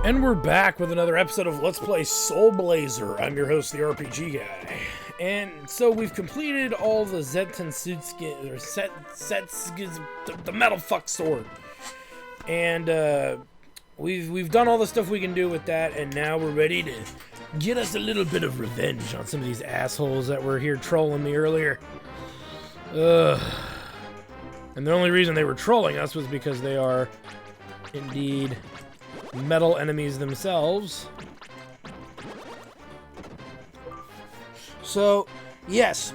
And we're back with another episode of Let's Play Soul Blazer. I'm your host, the RPG guy. And so we've completed all the Zetensutsuki, or the metal fuck sword. And we've done all the stuff we can do with that, and now we're ready to get us a little bit of revenge on some of these assholes that were here trolling me earlier. Ugh. And the only reason they were trolling us was because they are indeed metal enemies themselves. So, yes,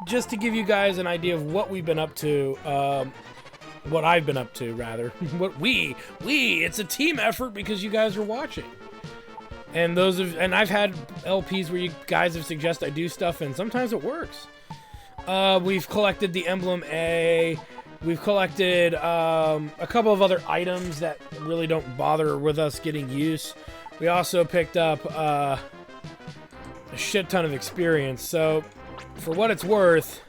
just to give you guys an idea of what we've been up to, what I've been up to, rather. It's a team effort because you guys are watching. And I've had LPs where you guys have suggested I do stuff, and sometimes it works. We've collected the Emblem A. We've collected a couple of other items that really don't bother with us getting use. We also picked up a shit ton of experience. So, for what it's worth,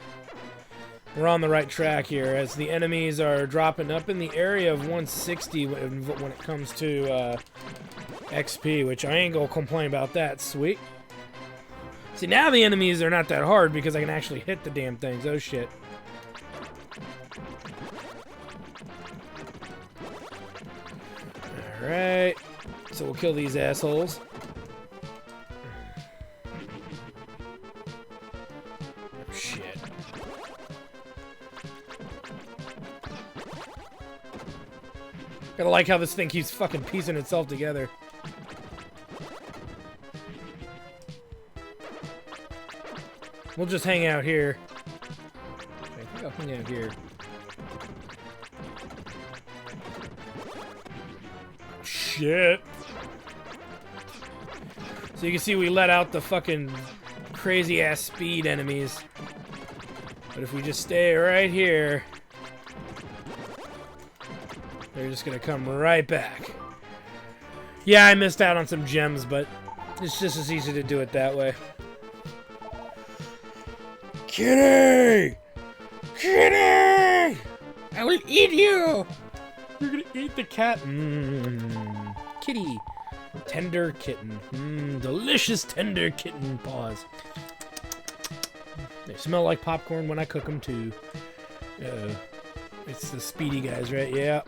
we're on the right track here, as the enemies are dropping up in the area of 160 when it comes to XP, which I ain't gonna complain about that. Sweet. See, now the enemies are not that hard because I can actually hit the damn things. Oh, shit. Alright. So we'll kill these assholes. Oh, shit. Gotta like how this thing keeps fucking piecing itself together. We'll just hang out here. I think I'll hang out here. Shit. So you can see we let out the fucking crazy ass speed enemies. But if we just stay right here, they're just gonna come right back. Yeah, I missed out on some gems, but it's just as easy to do it that way. Kitty! Kitty! I will eat you! You're gonna eat the cat. Kitty. Tender kitten. Delicious tender kitten paws. They smell like popcorn when I cook them too. It's the speedy guys, right? Yeah.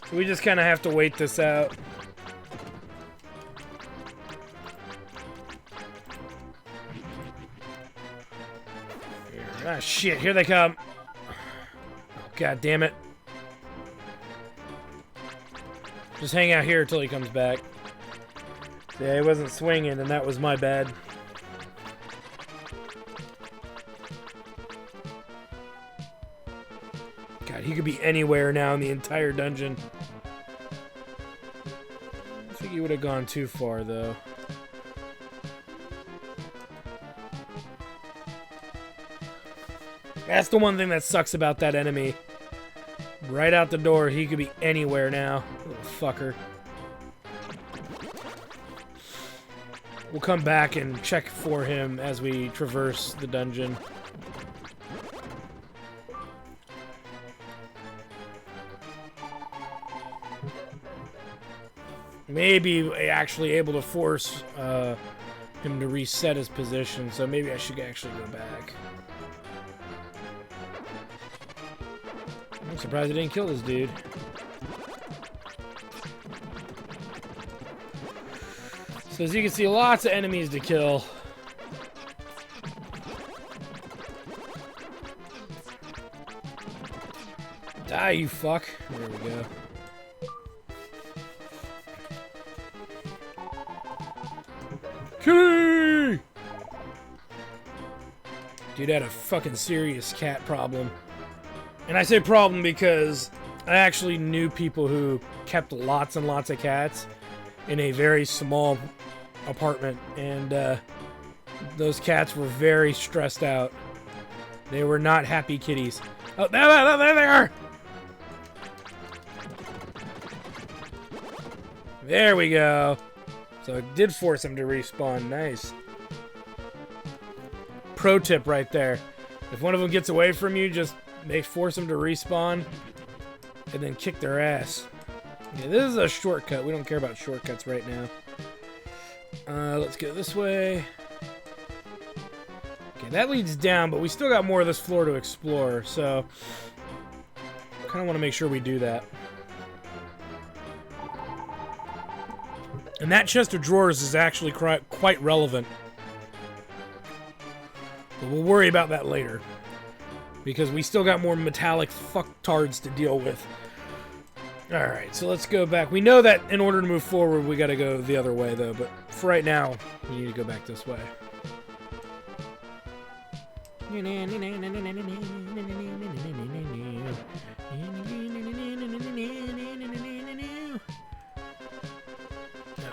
So we just kind of have to wait this out. Ah, shit, here they come. Oh, God damn it. Just hang out here until he comes back. Yeah, he wasn't swinging, and that was my bad. God, he could be anywhere now in the entire dungeon. I think he would have gone too far, though. That's the one thing that sucks about that enemy. Right out the door, he could be anywhere now. Little fucker. We'll come back and check for him as we traverse the dungeon. Maybe actually able to force him to reset his position, so maybe I should actually go back. I'm surprised I didn't kill this dude. So as you can see, lots of enemies to kill. Die, you fuck. There we go. Kitty! Dude had a fucking serious cat problem. And I say problem because I actually knew people who kept lots and lots of cats in a very small apartment, and those cats were very stressed out. They were not happy kitties. Oh, there they are! There we go. So it did force him to respawn. Nice. Pro tip right there. If one of them gets away from you, just force them to respawn, and then kick their ass. Okay, this is a shortcut. We don't care about shortcuts right now. Let's go this way. Okay, that leads down, but we still got more of this floor to explore, so kind of want to make sure we do that. And that chest of drawers is actually quite relevant. But we'll worry about that later. Because we still got more metallic fucktards to deal with. Alright, so let's go back. We know that in order to move forward, we gotta go the other way, though. But for right now, we need to go back this way.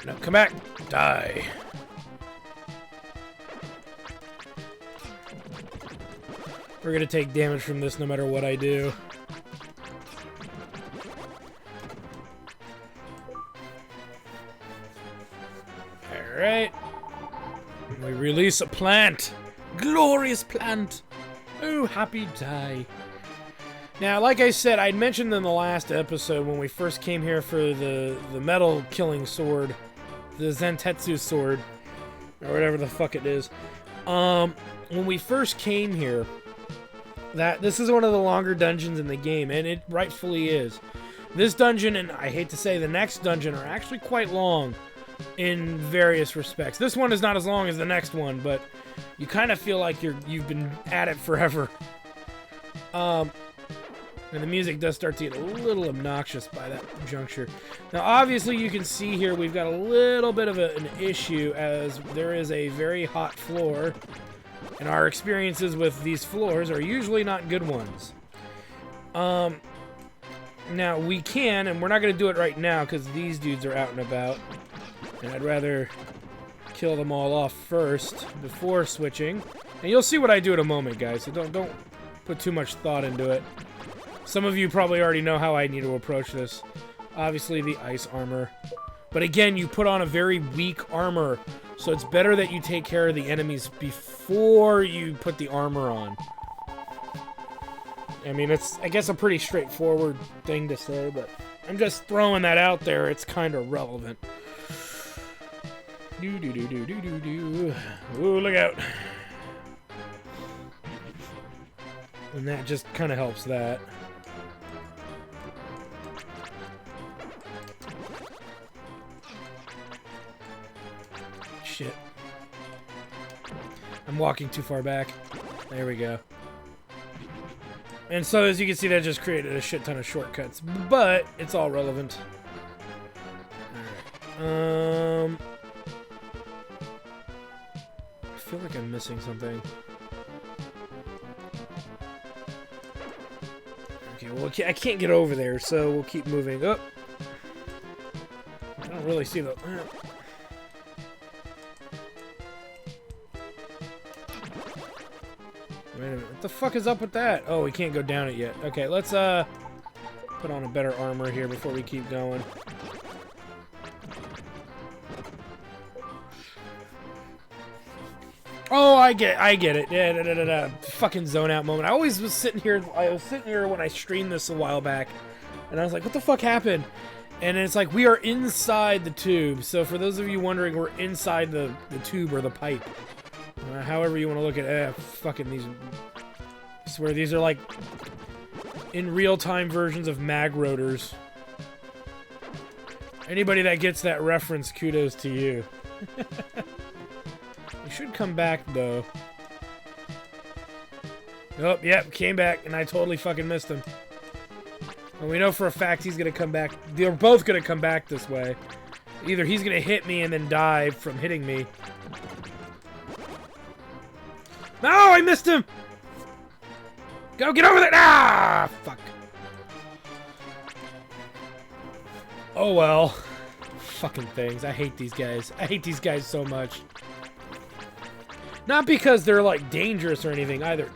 No, come back! Die! We're gonna take damage from this no matter what I do. Alright. We release a plant! Glorious plant! Oh, happy die. Now, like I said, I'd mentioned in the last episode when we first came here for the metal killing sword, the Zentetsu sword, or whatever the fuck it is. When we first came here, that this is one of the longer dungeons in the game, and it rightfully is. This dungeon, and I hate to say the next dungeon, are actually quite long in various respects. This one is not as long as the next one, but you kind of feel like you've been at it forever. And the music does start to get a little obnoxious by that juncture. Now, obviously, you can see here we've got a little bit of an issue as there is a very hot floor. And our experiences with these floors are usually not good ones. Now, we can, and we're not going to do it right now because these dudes are out and about. And I'd rather kill them all off first before switching. And you'll see what I do in a moment, guys, so don't put too much thought into it. Some of you probably already know how I need to approach this. Obviously, the ice armor. But again, you put on a very weak armor, so it's better that you take care of the enemies before you put the armor on. I mean, it's, I guess, a pretty straightforward thing to say, but I'm just throwing that out there. It's kind of relevant. Do-do-do-do-do-do-do. Ooh, look out. And that just kind of helps that. Shit. I'm walking too far back. There we go. And so, as you can see, that just created a shit ton of shortcuts. But, it's all relevant. Alright. I feel like I'm missing something. Okay, well, I can't get over there, so we'll keep moving up. I don't really see the... Wait a minute, what the fuck is up with that? Oh, we can't go down it yet. Okay, let's put on a better armor here before we keep going. Oh, I get it. Yeah, fucking zone out moment. I was sitting here when I streamed this a while back, and I was like, what the fuck happened? And it's like, we are inside the tube. So for those of you wondering, we're inside the tube or the pipe. However you want to look at it. Fucking these... I swear, these are like in real-time versions of mag rotors. Anybody that gets that reference, kudos to you. He should come back, though. Oh, yep, came back, and I totally fucking missed him. And we know for a fact he's gonna come back. They're both gonna come back this way. Either he's gonna hit me and then die from hitting me. No, I missed him! Go, get over there! Ah, fuck. Oh, well. Fucking things. I hate these guys. I hate these guys so much. Not because they're, like, dangerous or anything, either.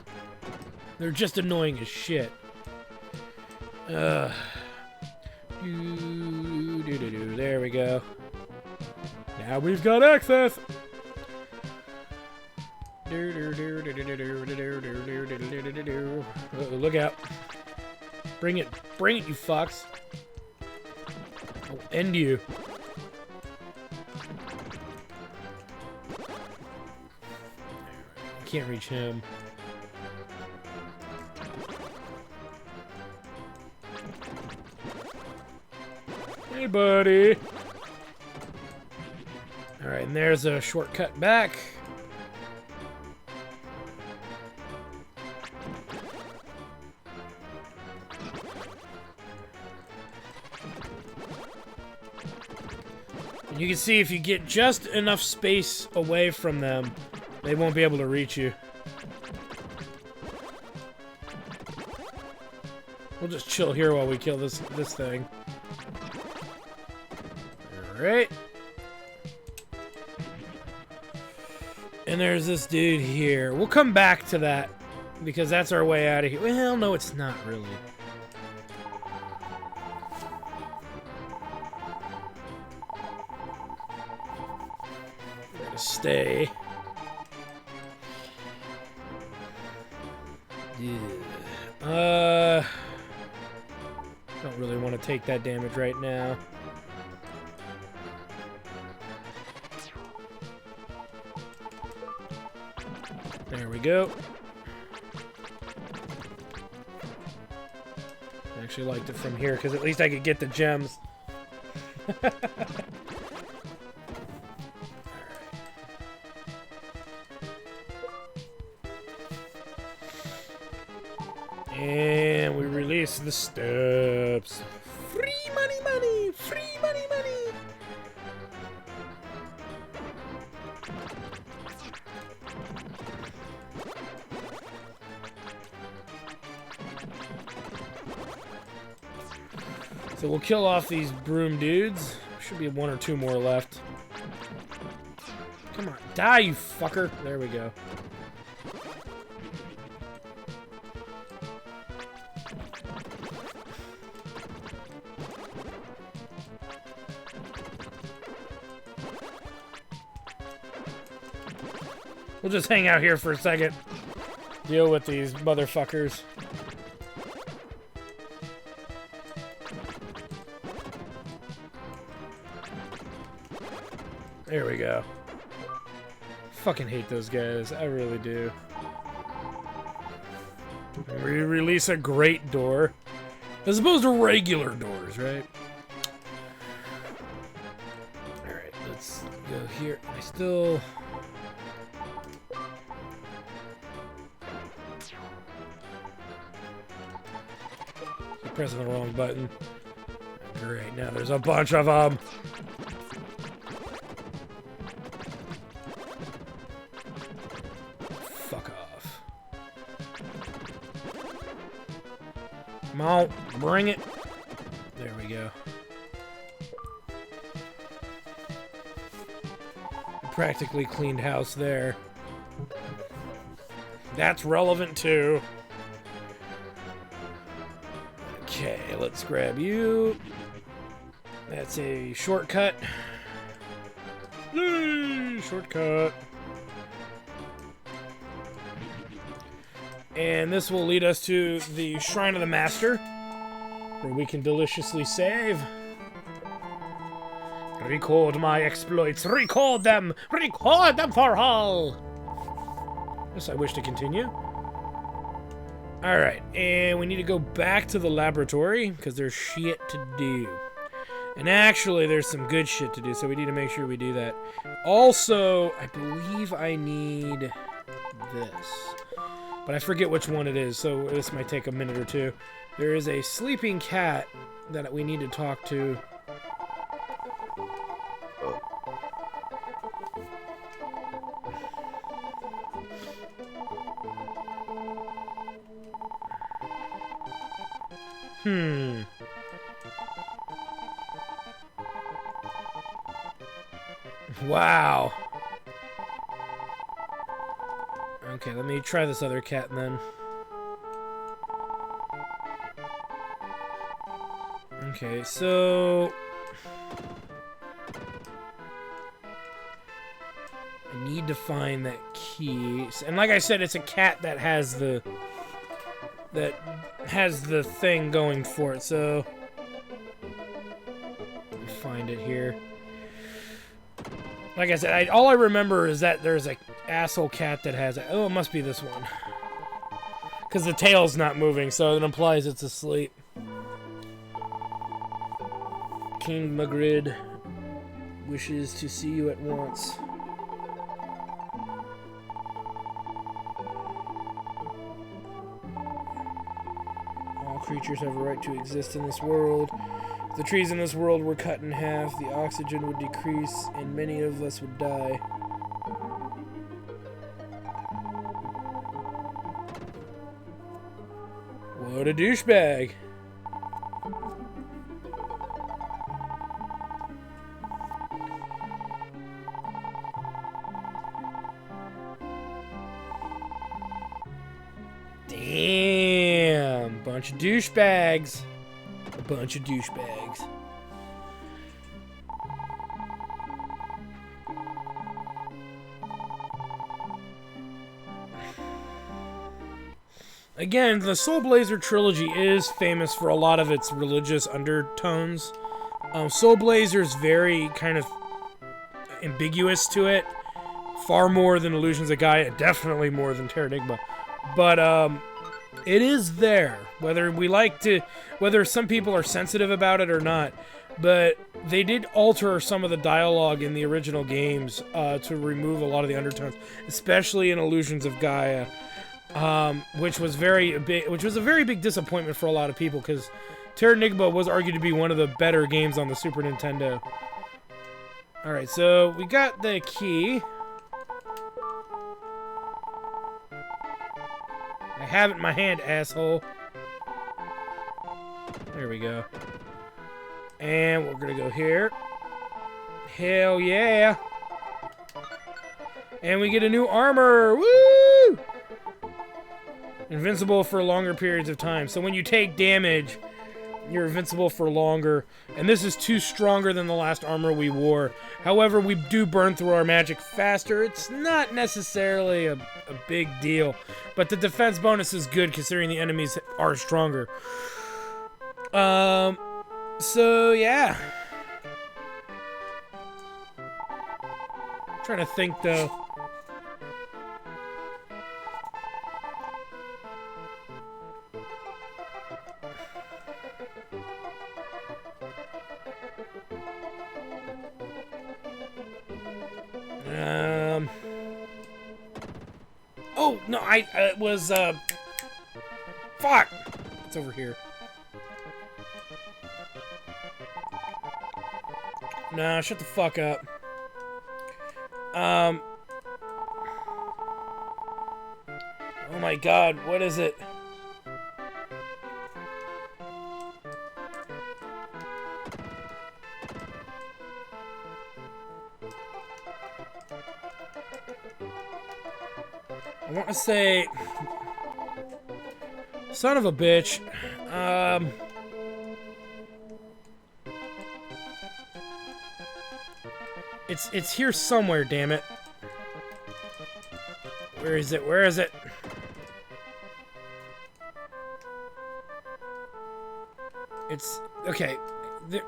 They're just annoying as shit. There we go. Now we've got access! Look out. Bring it, you fucks. I'll end you. I can't reach him. Hey, buddy. All right, and there's a shortcut back. And you can see if you get just enough space away from them, they won't be able to reach you. We'll just chill here while we kill this thing. Alright. And there's this dude here. We'll come back to that, because that's our way out of here. Well, no, it's not really. We're gonna stay. Yeah. Don't really want to take that damage right now. There we go. I actually liked it from here because at least I could get the gems. And we release the steps. Free money, money! Free money, money! So we'll kill off these broom dudes. Should be one or two more left. Come on, die, you fucker! There we go. We'll just hang out here for a second. Deal with these motherfuckers. There we go. Fucking hate those guys. I really do. We release a great door. As opposed to regular doors, right? Alright, let's go here. I still... pressing the wrong button. Great, now there's a bunch of them. Fuck off. Come on, bring it. There we go. Practically cleaned house there. That's relevant too. Okay, let's grab you. That's a shortcut. Yay, shortcut. And this will lead us to the Shrine of the Master, where we can deliciously save. Record my exploits. Record them! Record them for all! Yes, I wish to continue. Alright, and we need to go back to the laboratory, because there's shit to do. And actually, there's some good shit to do, so we need to make sure we do that. Also, I believe I need this. But I forget which one it is, so this might take a minute or two. There is a sleeping cat that we need to talk to. Wow. Okay, let me try this other cat then. Okay, so... I need to find that key. And like I said, it's a cat that has the that has the thing going for it. So let me find it here. Like I said, all I remember is that there's a asshole cat that has it. Oh, it must be this one. Because the tail's not moving, so it implies it's asleep. King Magrid wishes to see you at once. All creatures have a right to exist in this world. If the trees in this world were cut in half, the oxygen would decrease and many of us would die. What a douchebag. Damn. Bunch of douchebags. A bunch of douchebags. Again, the Soul Blazer trilogy is famous for a lot of its religious undertones. Soul Blazer's very kind of ambiguous to it. Far more than Illusions of Gaia, definitely more than Terranigma. But it is there, whether some people are sensitive about it or not. But they did alter some of the dialogue in the original games to remove a lot of the undertones, especially in Illusions of Gaia. Which was a very big disappointment for a lot of people, because Terranigma was argued to be one of the better games on the Super Nintendo. Alright, so we got the key. I have it in my hand, asshole. There we go. And we're gonna go here. Hell yeah! And we get a new armor! Woo! Invincible for longer periods of time. So when you take damage, you're invincible for longer. And this is stronger than the last armor we wore. However, we do burn through our magic faster. It's not necessarily a big deal. But the defense bonus is good considering the enemies are stronger. So yeah. I'm trying to think though. Oh, no, it was, fuck! It's over here. Nah, shut the fuck up. Oh my god, what is it? I want to say, son of a bitch. It's here somewhere, damn it. Where is it? Where is it? It's okay. I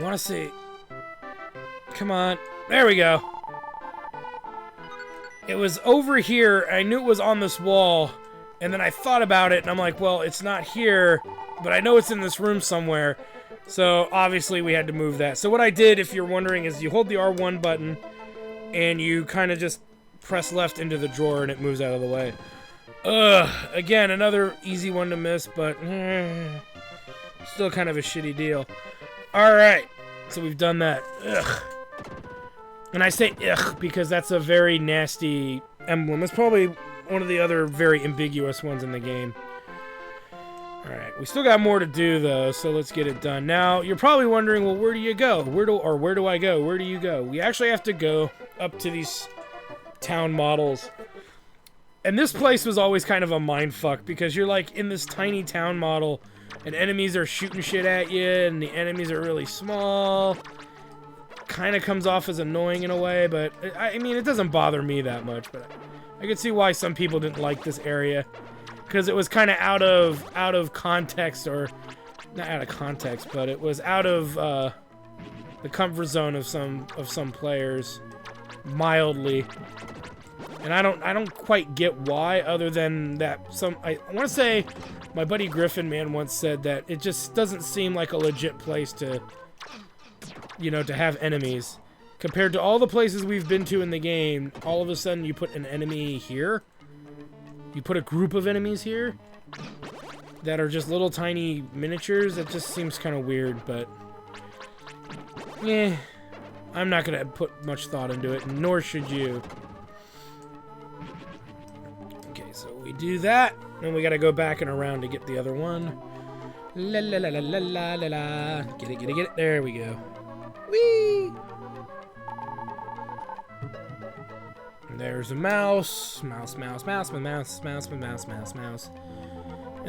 want to say, come on. There we go. It was over here. I knew it was on this wall, and then I thought about it, and I'm like, well, it's not here, but I know it's in this room somewhere. So obviously we had to move that. So what I did, if you're wondering, is you hold the R1 button, and you kind of just press left into the drawer, and it moves out of the way. Again, another easy one to miss, but still kind of a shitty deal. All right, so we've done that. Ugh. And I say ugh because that's a very nasty emblem. It's probably one of the other very ambiguous ones in the game. Alright, we still got more to do though, so let's get it done. Now, you're probably wondering, well, where do you go? Where do I go? Where do you go? We actually have to go up to these town models. And this place was always kind of a mindfuck, because you're like in this tiny town model, and enemies are shooting shit at you, and the enemies are really small. Kind of comes off as annoying in a way, but I mean, it doesn't bother me that much, but I can see why some people didn't like this area. because it was kind of out of context, or not out of context, but it was out of the comfort zone of some players, mildly. And I don't quite get why, other than that I want to say my buddy Griffin man once said that it just doesn't seem like a legit place to, you know, to have enemies. Compared to all the places we've been to in the game, all of a sudden you put an enemy here. You put a group of enemies here that are just little tiny miniatures. That just seems kind of weird, but yeah, I'm not gonna put much thought into it, nor should you. Okay, so we do that, and we gotta go back and around to get the other one. La la la la la la la la. Get it. There we go. Whee! There's a mouse. Mouse. And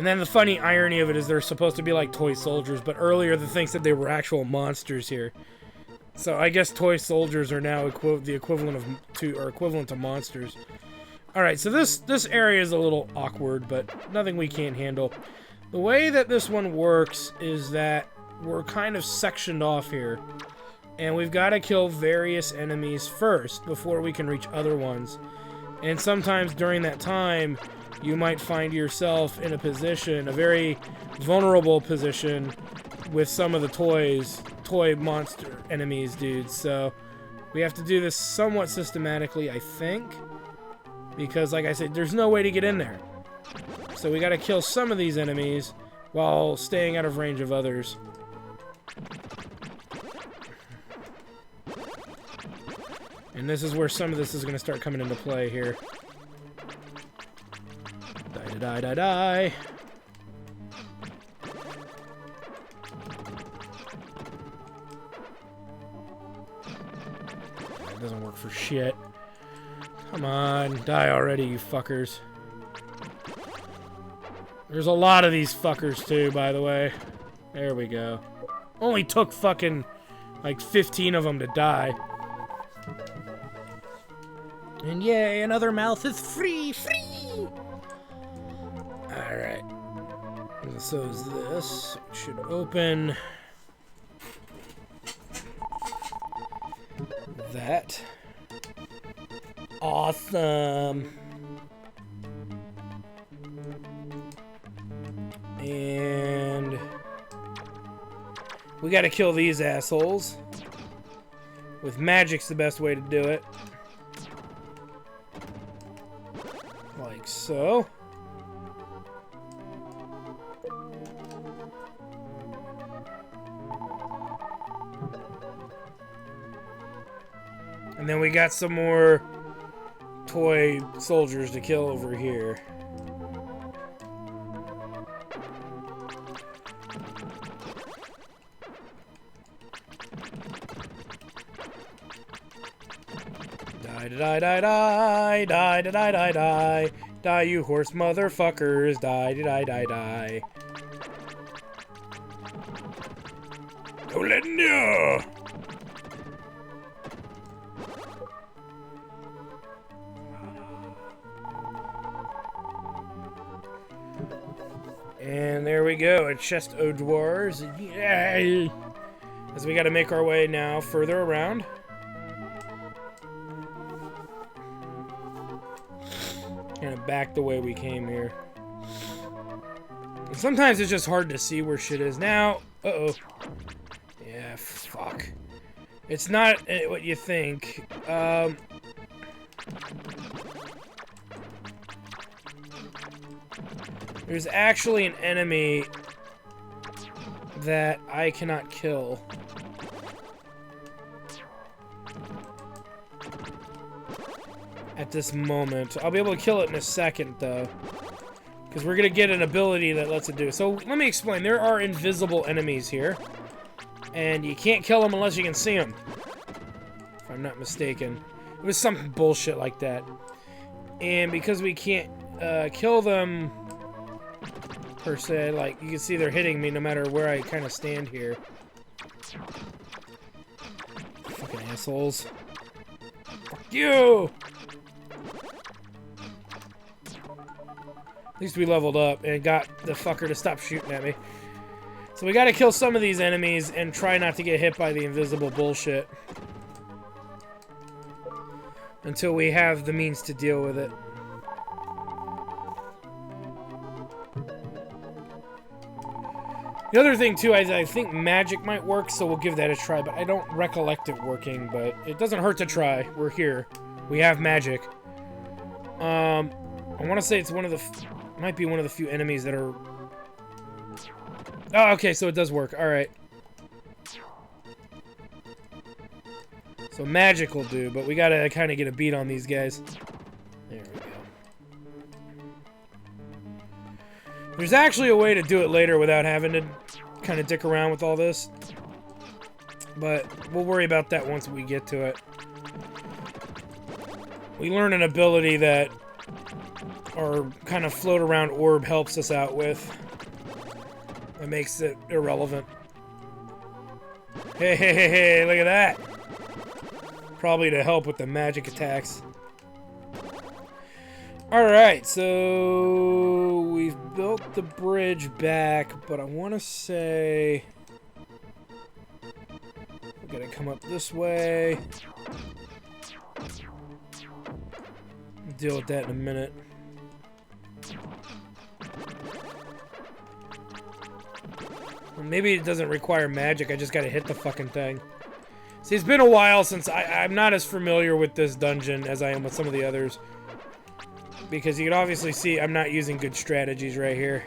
then the funny irony of it is they're supposed to be like toy soldiers, but earlier the thing said they were actual monsters here. So I guess toy soldiers are now the equivalent to monsters. Alright, so this area is a little awkward, but nothing we can't handle. The way that this one works is that we're kind of sectioned off here. And we've got to kill various enemies first before we can reach other ones. And sometimes during that time, you might find yourself in a very vulnerable position with some of the toy monster enemies, dudes. So we have to do this somewhat systematically, I think. Because, like I said, there's no way to get in there. So we got to kill some of these enemies while staying out of range of others. And this is where some of this is going to start coming into play here. Die. That doesn't work for shit. Come on, die already, you fuckers. There's a lot of these fuckers too, by the way. There we go. Only took fucking like 15 of them to die. And yay, another mouth is free! Alright. So is this. It should open that. Awesome. And we gotta kill these assholes. With magic's the best way to do it. Like so. And then we got some more toy soldiers to kill over here. Die, you horse motherfuckers. Die. Olendia! And there we go, a chest of dwarves. Yay! As we gotta make our way now further around. Kind of back the way we came here. And sometimes it's just hard to see where shit is. Now, uh-oh. Yeah, fuck. It's not what you think. There's actually an enemy that I cannot kill. At this moment. I'll be able to kill it in a second, though. Because we're going to get an ability that lets it do it. So, let me explain. There are invisible enemies here. And you can't kill them unless you can see them. If I'm not mistaken. It was some bullshit like that. And because we can't kill them, per se, like, you can see they're hitting me no matter where I kind of stand here. Fucking assholes. Fuck you! least we leveled up and got the fucker to stop shooting at me. So we gotta kill some of these enemies and try not to get hit by the invisible bullshit. Until we have the means to deal with it. The other thing, too, is I think magic might work, so we'll give that a try. But I don't recollect it working, but it doesn't hurt to try. We're here. We have magic. I want to say it's one of the... might be one of the few enemies that are... Oh, okay, so it does work. Alright. So magic will do, but we gotta kind of get a beat on these guys. There we go. There's actually a way to do it later without having to kind of dick around with all this. But we'll worry about that once we get to it. We learn an ability that our kind of float around orb helps us out with. That makes it irrelevant. Hey, hey, hey, hey, look at that! Probably to help with the magic attacks. Alright, so we've built the bridge back, but I want to say we're gonna come up this way. Deal with that in a minute. Well, maybe it doesn't require magic, I just gotta hit the fucking thing. See, it's been a while since I'm not as familiar with this dungeon as I am with some of the others. Because you can obviously see I'm not using good strategies right here.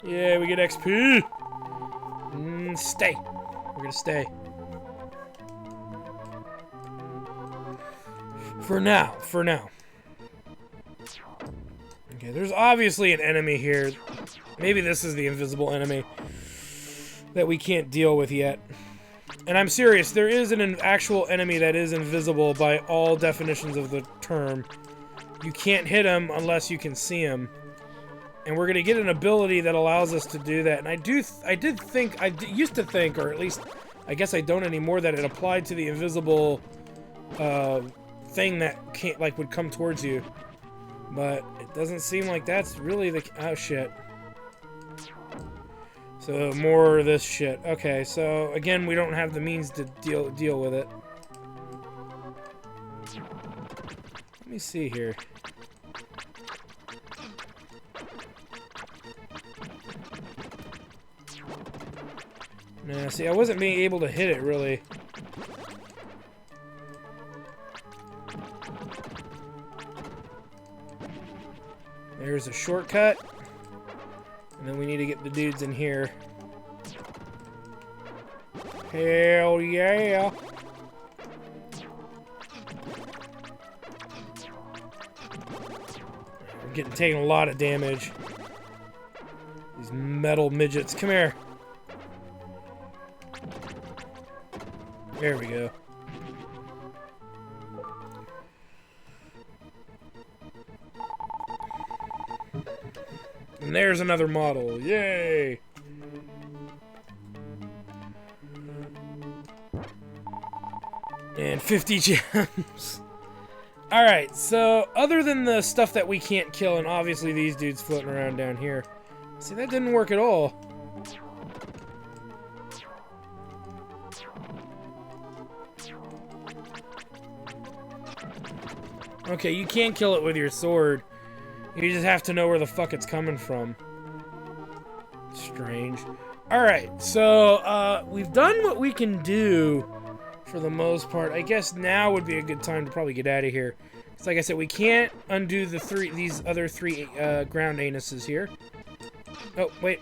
Yeah, we get XP. Stay. We're gonna stay. For now. Okay, there's obviously an enemy here. Maybe this is the invisible enemy that we can't deal with yet. And I'm serious, there is an actual enemy that is invisible by all definitions of the term. You can't hit him unless you can see him. And we're gonna get an ability that allows us to do that. And I used to think, or at least I guess I don't anymore, that it applied to the invisible thing that can't, like, would come towards you. But it doesn't seem like that's really the... Oh, shit. So, more of this shit. Okay, so, again, we don't have the means to deal with it. Let me see here. Nah, see, I wasn't being able to hit it, really. There's a shortcut. And then we need to get the dudes in here. Hell yeah! We're taking a lot of damage. These metal midgets. Come here. There we go. And there's another model. Yay! And 50 gems. Alright, so other than the stuff that we can't kill, and obviously these dudes floating around down here. See, that didn't work at all. Okay, you can't kill it with your sword. You just have to know where the fuck it's coming from. Strange. Alright, so, we've done what we can do for the most part. I guess now would be a good time to probably get out of here. Because, like I said, we can't undo these other three ground anuses here. Oh, wait.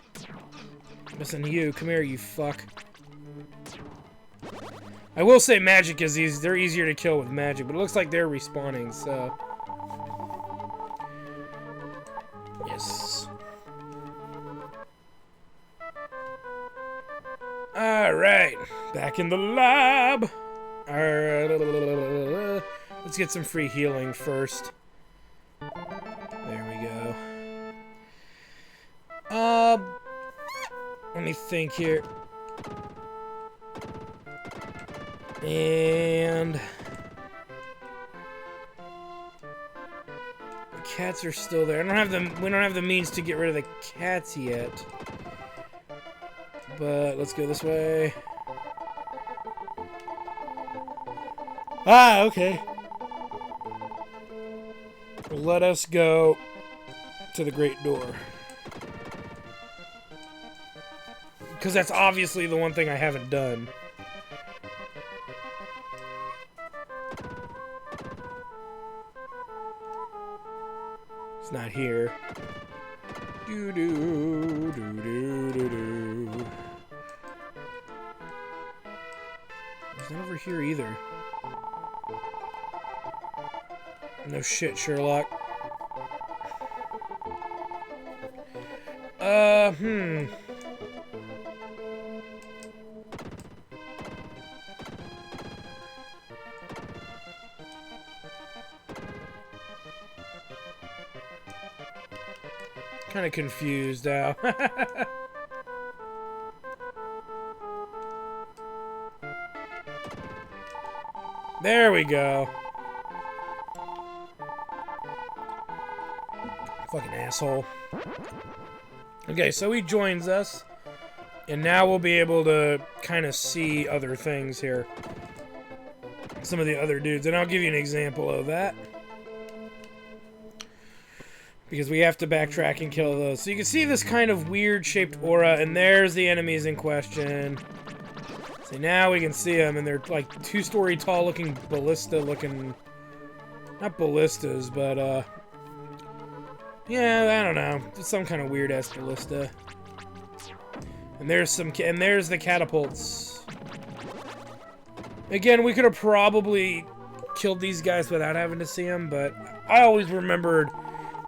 Missing you. Come here, you fuck. I will say magic is easy. They're easier to kill with magic, but it looks like they're respawning, so... Yes. Alright. Back in the lab. Alright. Let's get some free healing first. There we go. Let me think here. And cats are still there. We don't have the means to get rid of the cats yet. But let's go this way. Ah, okay. Let us go to the great door. Because that's obviously the one thing I haven't done. It's not here. Doo doo doo doo doo doo. It's not over here either. No shit, Sherlock. Kind of confused now. There we go. Fucking asshole. Okay, so he joins us. And now we'll be able to kind of see other things here. Some of the other dudes. And I'll give you an example of that. Because we have to backtrack and kill those. So you can see this kind of weird-shaped aura. And there's the enemies in question. See, now we can see them. And they're like 2-story tall looking ballista-looking... Not ballistas, but, yeah, I don't know. Just some kind of weird-ass ballista. And there's the catapults. Again, we could have probably killed these guys without having to see them, but I always remembered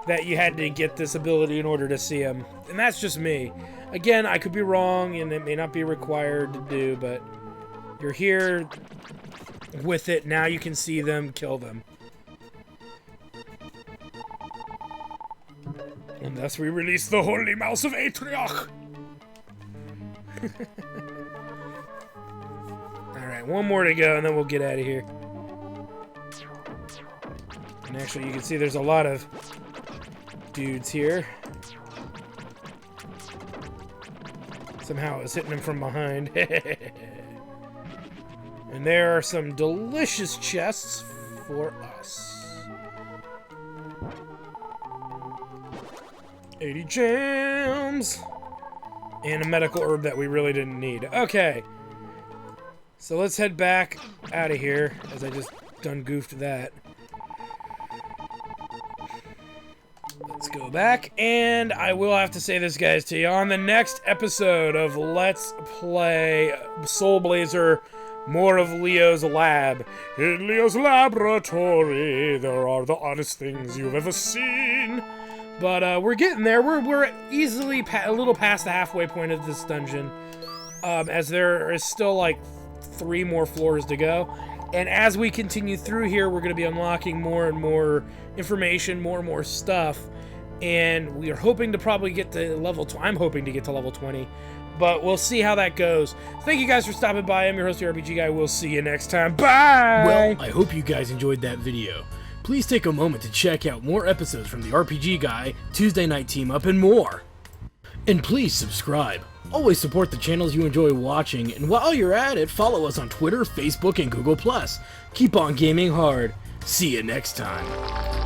that you had to get this ability in order to see them. And that's just me. Again, I could be wrong, and it may not be required to do, but you're here with it. Now you can see them, kill them. And thus we release the Holy Mouse of Atrioch! Alright, one more to go, and then we'll get out of here. And actually, you can see there's a lot of dudes here. Somehow it was hitting him from behind. And there are some delicious chests for us. 80 gems! And a medical herb that we really didn't need. Okay. So let's head back out of here, as I just done goofed that. Let's go back, and I will have to say this, guys, to you. On the next episode of Let's Play Soul Blazer, more of Leo's lab. In Leo's laboratory, there are the oddest things you've ever seen. But we're getting there. We're easily a little past the halfway point of this dungeon, as there is still like 3 more floors to go. And as we continue through here, we're going to be unlocking more and more information, more and more stuff. And we are hoping to probably get to level 20. I'm hoping to get to level 20. But we'll see how that goes. Thank you guys for stopping by. I'm your host, the RPG Guy. We'll see you next time. Bye! Well, I hope you guys enjoyed that video. Please take a moment to check out more episodes from the RPG Guy, Tuesday Night Team Up, and more. And please subscribe. Always support the channels you enjoy watching, and while you're at it, follow us on Twitter, Facebook, and Google+. Keep on gaming hard. See you next time.